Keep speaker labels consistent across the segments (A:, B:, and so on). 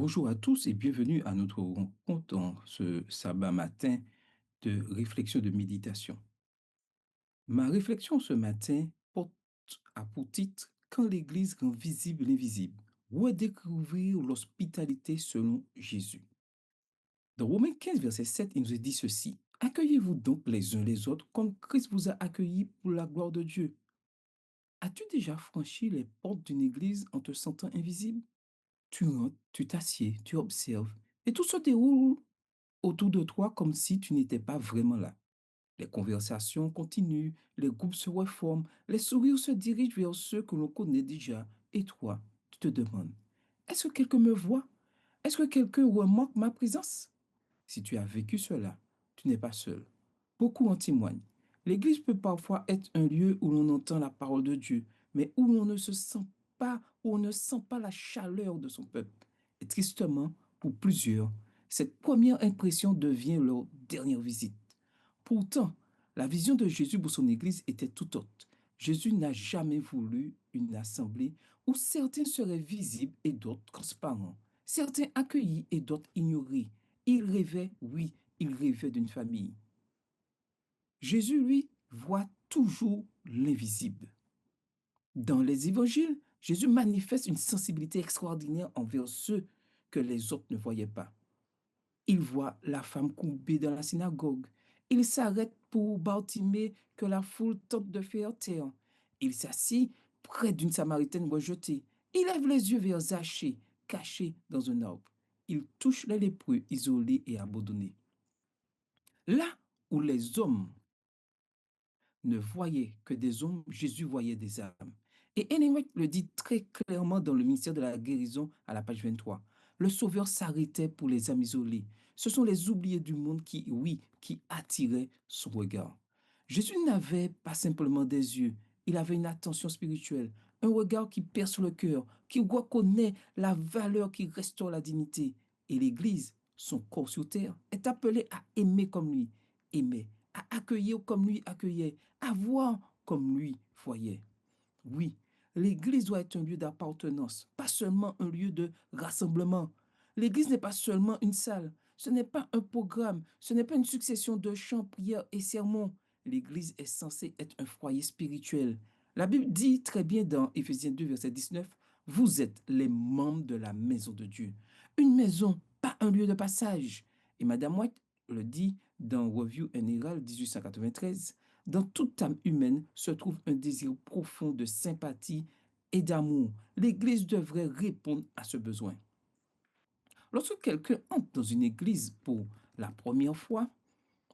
A: Bonjour à tous et bienvenue à notre rencontre en ce sabbat matin de réflexion de méditation. Ma réflexion ce matin porte à pour titre Quand l'Église rend visible l'invisible, redécouvrir l'hospitalité selon Jésus. Dans Romains 15, verset 7, il nous est dit ceci. Accueillez-vous donc les uns les autres comme Christ vous a accueillis pour la gloire de Dieu. As-tu déjà franchi les portes d'une église en te sentant invisible? Tu rentres, tu t'assieds, tu observes, et tout se déroule autour de toi comme si tu n'étais pas vraiment là. Les conversations continuent, les groupes se reforment, les sourires se dirigent vers ceux que l'on connaît déjà. Et toi, tu te demandes, est-ce que quelqu'un me voit? Est-ce que quelqu'un remarque ma présence? Si tu as vécu cela, tu n'es pas seul. Beaucoup en témoignent. L'Église peut parfois être un lieu où l'on entend la parole de Dieu, mais où l'on ne se sent pas, où on ne sent pas la chaleur de son peuple. Et tristement, pour plusieurs, cette première impression devient leur dernière visite. Pourtant, la vision de Jésus pour son Église était tout autre. Jésus n'a jamais voulu une assemblée où certains seraient visibles et d'autres transparents, certains accueillis et d'autres ignorés. Il rêvait, oui, il rêvait d'une famille. Jésus, lui, voit toujours l'invisible. Dans les évangiles, Jésus manifeste une sensibilité extraordinaire envers ceux que les autres ne voyaient pas. Il voit la femme courbée dans la synagogue. Il s'arrête pour Bartimée que la foule tente de faire taire. Il s'assit près d'une Samaritaine rejetée. Il lève les yeux vers Zachée, caché dans un arbre. Il touche les lépreux isolés et abandonnés. Là où les hommes ne voyait que des hommes, Jésus voyait des âmes. Et Ellen White le dit très clairement dans le ministère de la guérison à la page 23. Le Sauveur s'arrêtait pour les âmes isolées. Ce sont les oubliés du monde qui, oui, qui attiraient son regard. Jésus n'avait pas simplement des yeux, il avait une attention spirituelle, un regard qui perce le cœur, qui reconnaît la valeur qui restaure la dignité. Et l'Église, son corps sur terre, est appelée à aimer comme lui, aimait, à accueillir comme lui accueillait, à voir comme lui voyait. Oui, l'Église doit être un lieu d'appartenance, pas seulement un lieu de rassemblement. L'Église n'est pas seulement une salle, ce n'est pas un programme, ce n'est pas une succession de chants, prières et sermons. L'Église est censée être un foyer spirituel. La Bible dit très bien dans Éphésiens 2, verset 19, vous êtes les membres de la maison de Dieu. Une maison, pas un lieu de passage. Et Madame White le dit dans Review and Herald 1893, dans toute âme humaine se trouve un désir profond de sympathie et d'amour. L'Église devrait répondre à ce besoin. Lorsque quelqu'un entre dans une église pour la première fois,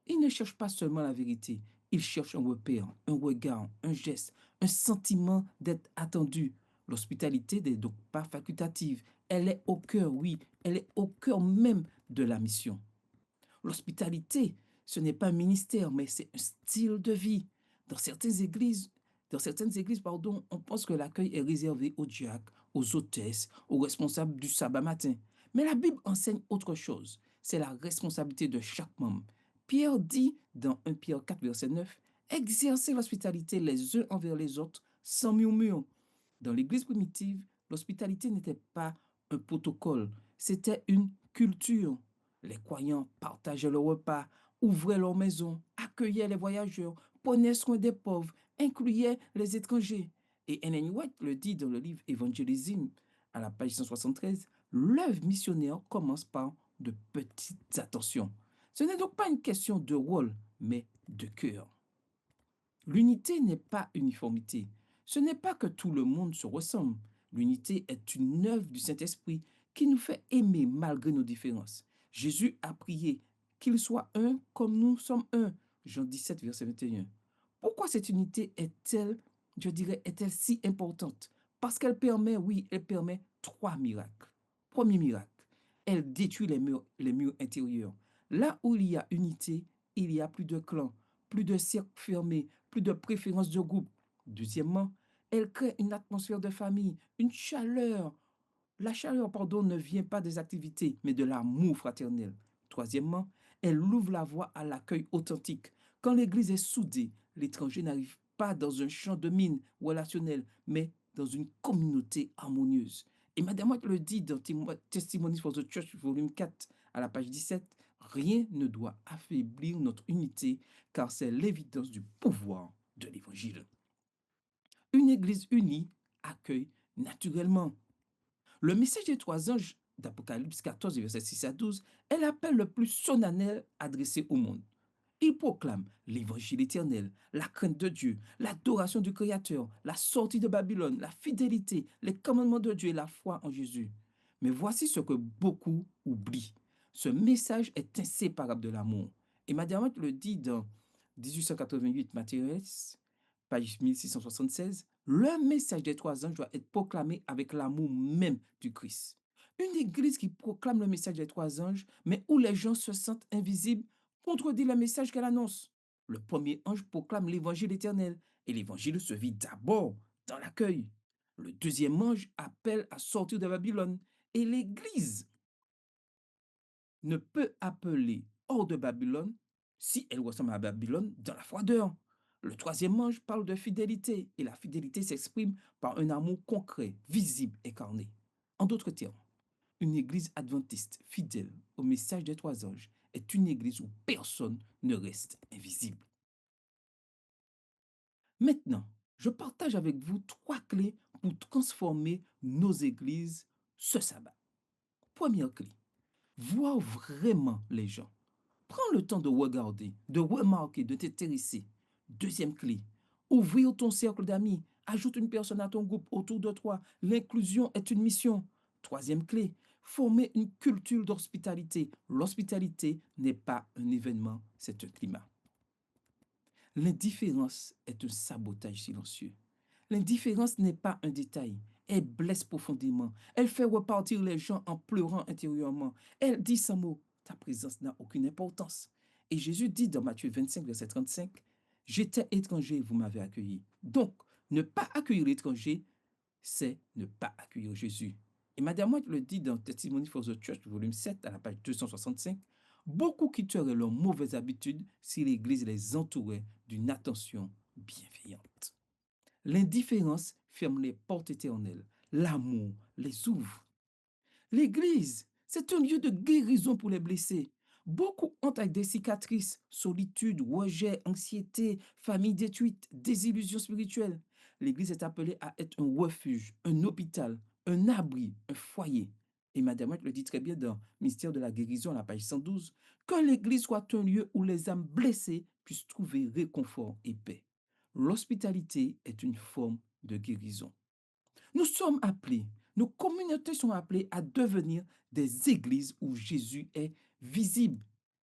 A: il ne cherche pas seulement la vérité, il cherche un repère, un regard, un geste, un sentiment d'être attendu. L'hospitalité n'est donc pas facultative, elle est au cœur, oui, elle est au cœur même de la mission. L'hospitalité, ce n'est pas un ministère, mais c'est un style de vie. Dans certaines églises, pardon, on pense que l'accueil est réservé aux diacres, aux hôtesses, aux responsables du sabbat matin. Mais la Bible enseigne autre chose. C'est la responsabilité de chaque membre. Pierre dit dans 1 Pierre 4, verset 9, exercez l'hospitalité les uns envers les autres sans murmure. Dans l'église primitive, l'hospitalité n'était pas un protocole, c'était une culture. Les croyants partageaient le repas, ouvraient leurs maisons, accueillaient les voyageurs, prenaient soin des pauvres, incluaient les étrangers. Et Ellen White le dit dans le livre Evangelism, à la page 173, l'œuvre missionnaire commence par de petites attentions. Ce n'est donc pas une question de rôle, mais de cœur. L'unité n'est pas uniformité. Ce n'est pas que tout le monde se ressemble. L'unité est une œuvre du Saint-Esprit qui nous fait aimer malgré nos différences. Jésus a prié qu'il soit un comme nous sommes un. Jean 17, verset 21. Pourquoi cette unité est-elle, je dirais, est-elle si importante? Parce qu'elle permet, oui, elle permet trois miracles. Premier miracle, elle détruit les murs intérieurs. Là où il y a unité, il y a plus de clans, plus de cercles fermés, plus de préférences de groupe. Deuxièmement, elle crée une atmosphère de famille, une chaleur. La chaleur, pardon, ne vient pas des activités, mais de l'amour fraternel. Troisièmement, elle ouvre la voie à l'accueil authentique. Quand l'Église est soudée, l'étranger n'arrive pas dans un champ de mine relationnel, mais dans une communauté harmonieuse. Et Madame White le dit dans Testimonies for the Church, volume 4, à la page 17, rien ne doit affaiblir notre unité, car c'est l'évidence du pouvoir de l'Évangile. Une Église unie accueille naturellement. Le message des trois anges d'Apocalypse 14, verset 6 à 12, est l'appel le plus solennel adressé au monde. Il proclame l'évangile éternel, la crainte de Dieu, l'adoration du Créateur, la sortie de Babylone, la fidélité, les commandements de Dieu et la foi en Jésus. Mais voici ce que beaucoup oublient. Ce message est inséparable de l'amour. Et Madame White le dit dans 1888, Matthäus, page 1676, le message des trois anges doit être proclamé avec l'amour même du Christ. Une église qui proclame le message des trois anges, mais où les gens se sentent invisibles, contredit le message qu'elle annonce. Le premier ange proclame l'évangile éternel, et l'évangile se vit d'abord dans l'accueil. Le deuxième ange appelle à sortir de Babylone, et l'église ne peut appeler hors de Babylone si elle ressemble à Babylone dans la froideur. Le troisième ange parle de fidélité, et la fidélité s'exprime par un amour concret, visible, incarné. En d'autres termes, une église adventiste fidèle au message des trois anges est une église où personne ne reste invisible. Maintenant, je partage avec vous trois clés pour transformer nos églises ce sabbat. Première clé, voir vraiment les gens. Prends le temps de regarder, de remarquer, de t'intéresser. Deuxième clé, ouvrir ton cercle d'amis. Ajoute une personne à ton groupe autour de toi. L'inclusion est une mission. Troisième clé, former une culture d'hospitalité. L'hospitalité n'est pas un événement, c'est un climat. L'indifférence est un sabotage silencieux. L'indifférence n'est pas un détail. Elle blesse profondément. Elle fait repartir les gens en pleurant intérieurement. Elle dit sans mots, ta présence n'a aucune importance. Et Jésus dit dans Matthieu 25, verset 35, j'étais étranger et vous m'avez accueilli. Donc, ne pas accueillir l'étranger, c'est ne pas accueillir Jésus. Et Madame White le dit dans Testimony for the Church, volume 7, à la page 265, beaucoup quitteraient leurs mauvaises habitudes si l'Église les entourait d'une attention bienveillante. L'indifférence ferme les portes éternelles. L'amour les ouvre. L'Église, c'est un lieu de guérison pour les blessés. Beaucoup ont avec des cicatrices, solitude, rejet, anxiété, famille détruite, désillusion spirituelle. L'Église est appelée à être un refuge, un hôpital, un abri, un foyer. Et Madame White le dit très bien dans Mystère de la guérison, à la page 112, que l'Église soit un lieu où les âmes blessées puissent trouver réconfort et paix. L'hospitalité est une forme de guérison. Nous sommes appelés, nos communautés sont appelées à devenir des églises où Jésus est visible.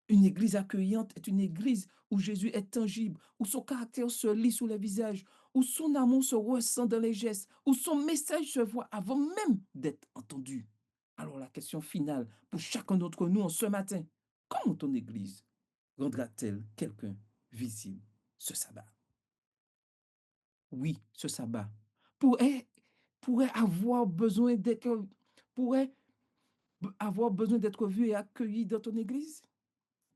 A: Une église accueillante est une église où Jésus est tangible, où son caractère se lit sur les visages, où son amour se ressent dans les gestes, où son message se voit avant même d'être entendu. Alors la question finale pour chacun d'entre nous en ce matin, comment ton église rendra-t-elle quelqu'un visible ce sabbat? Oui, ce sabbat pourrait, pourrait avoir besoin d'être pourrait avoir besoin d'être vu et accueilli dans ton église?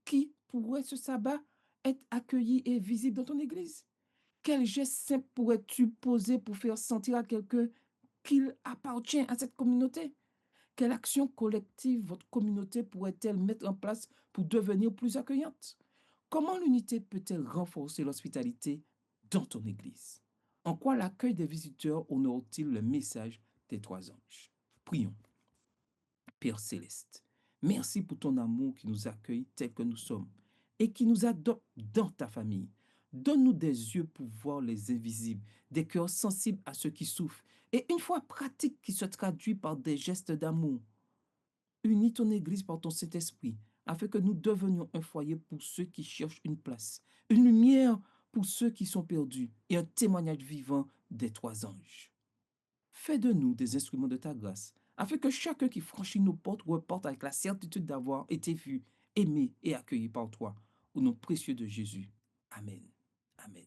A: Qui pourrait ce sabbat être accueilli et visible dans ton église? Quel geste simple pourrais-tu poser pour faire sentir à quelqu'un qu'il appartient à cette communauté? Quelle action collective votre communauté pourrait-elle mettre en place pour devenir plus accueillante? Comment l'unité peut-elle renforcer l'hospitalité dans ton église? En quoi l'accueil des visiteurs honore-t-il le message des trois anges? Prions. Père céleste, merci pour ton amour qui nous accueille tel que nous sommes et qui nous adopte dans ta famille. Donne-nous des yeux pour voir les invisibles, des cœurs sensibles à ceux qui souffrent et une foi pratique qui se traduit par des gestes d'amour. Unis ton Église par ton Saint-Esprit, afin que nous devenions un foyer pour ceux qui cherchent une place, une lumière pour ceux qui sont perdus et un témoignage vivant des trois anges. Fais de nous des instruments de ta grâce, afin que chacun qui franchit nos portes reporte avec la certitude d'avoir été vu, aimé et accueilli par toi. Au nom précieux de Jésus. Amen. Amen.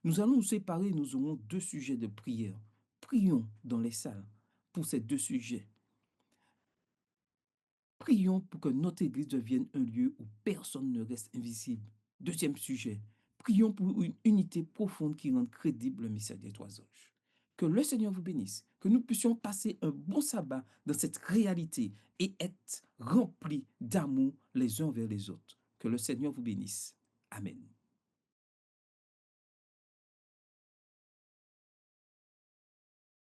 A: Nous allons nous séparer et nous aurons deux sujets de prière. Prions dans les salles pour ces deux sujets. Prions pour que notre Église devienne un lieu où personne ne reste invisible. Deuxième sujet, prions pour une unité profonde qui rende crédible le message des trois anges. Que le Seigneur vous bénisse. Que nous puissions passer un bon sabbat dans cette réalité et être remplis d'amour les uns vers les autres. Que le Seigneur vous bénisse. Amen.